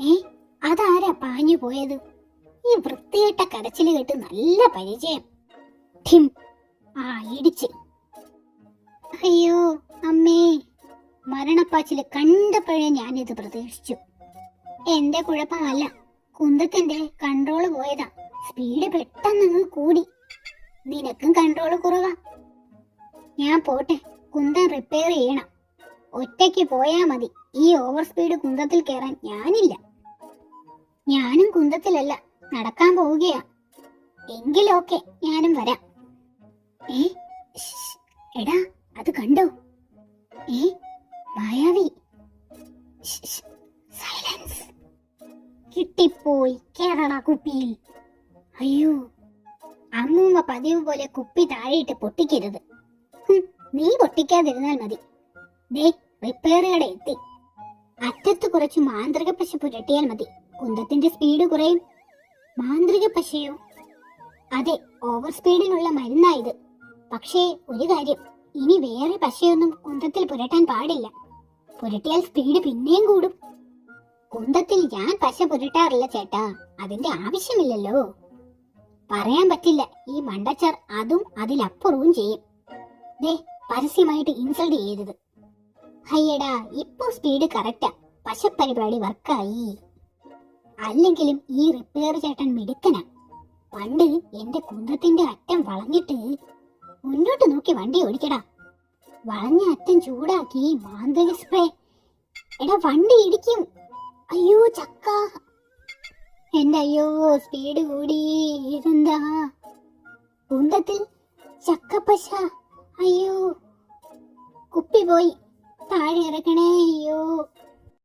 ഏ അതാരാ പാഞ്ഞു പോയത്? ഈ വൃത്തികെട്ട കരച്ചില് കേട്ട് നല്ല പരിചയം. ഠിം. ആ ഇടിച്ച്. അയ്യോ അമ്മേ, മരണപ്പാച്ചില് കണ്ടപ്പോഴേ ഞാനിത് പ്രതീക്ഷിച്ചു. എന്റെ കുഴപ്പമല്ല, കുന്തത്തിന്റെ കൺട്രോള് പോയതാ. സ്പീഡ് പെട്ടെന്ന് കൂടി. നിനക്കും കൺട്രോള് കുറവാ. ഞാൻ പോട്ടെ, കുന്തം റിപ്പയർ ചെയ്യണം. ഒറ്റയ്ക്ക് പോയാ മതി. ഈ ഓവർ സ്പീഡ് കുന്തത്തിൽ കയറാൻ ഞാനില്ല. ഞാനും കുന്തത്തിലല്ല, നടക്കാൻ പോവുകയാ. എങ്കിലൊക്കെ ഞാനും വരാം. ഏ എടാ, അത് കണ്ടോ? മായാവി. സൈലൻസ്. കിട്ടിപ്പോയി കേരള കുപ്പിയിൽ. അയ്യോ, അമ്മൂമ്മ പതിവ് പോലെ കുപ്പി താഴെയിട്ട് പൊട്ടിക്കരുത്. നീ പൊട്ടിക്കാതിരുന്നാൽ മതി. ദേ, റിപ്പയർ കട എത്തി. അറ്റത്ത് കുറച്ച് മാന്ത്രിക പശ പുരട്ടിയാൽ മതി. കുന്തത്തിന്റെ സ്പീഡ് കുറയും. മാന്ത്രിക പശയോ? അതെ, ഓവർ സ്പീഡിലുള്ള മരുന്നായത്. പക്ഷേ ഒരു കാര്യം, ഇനി വേറെ പശയൊന്നും കുന്തത്തിൽ പുരട്ടാൻ പാടില്ല. പുരട്ടിയാൽ സ്പീഡ് പിന്നെയും കൂടും. കുന്തത്തിൽ ഞാൻ പശ പുരട്ടാറില്ല ചേട്ടാ, അതിന്റെ ആവശ്യമില്ലല്ലോ. പറയാൻ പറ്റില്ല, ഈ മണ്ടച്ചാർ അതും അതിലപ്പുറവും ചെയ്യും. ദേ, പരസ്യമായിട്ട് ഇൻസൾട്ട് ചെയ്യരുത്. ഹയ്യടാ, ഇപ്പോ സ്പീഡ് കറക്റ്റാ. പശ പരിപാടി വർക്കായി. അല്ലെങ്കിലും ഈ റിപ്പയർ ചേട്ടൻ മിടുക്കനാ. പണ്ട് എന്റെ കുന്തത്തിന്റെ അറ്റം വളഞ്ഞിട്ട് മുന്നോട്ട് നോക്കി വണ്ടി ഓടിക്കടാ. വളഞ്ഞ അറ്റം ചൂടാക്കി മാന്ത്രിക സ്പ്രേ. എടാ, വണ്ടി ഇടിക്കും. അയ്യോ ചക്ക. എന്റെ അയ്യോ, സ്പീഡ് കൂടി. ഇതെന്താ? കുന്തത്തിൽ ചക്കപ്പശ. അയ്യോ, കുപ്പി പോയി. താഴെ ഇറക്കണേ. അയ്യോ.